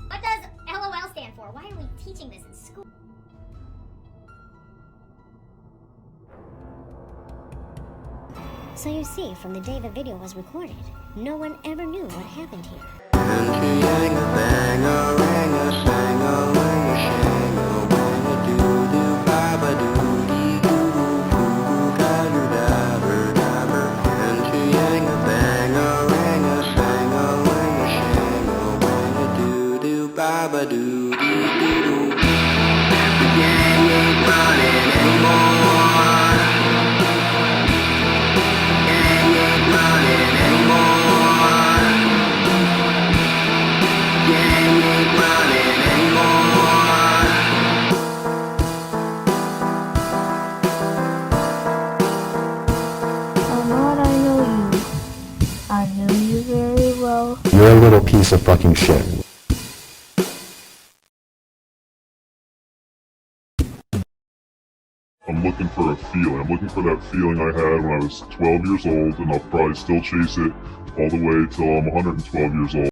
What does LOL stand for? Why are we teaching this in school? So you see, from the day the video was recorded, no one ever knew what happened here. Lord, I know you. I know you very well. You're a little piece of fucking shit. I'm looking for a feeling. I'm looking for that feeling I had when I was 12 years old, and I'll probably still chase it all the way till I'm 112 years old.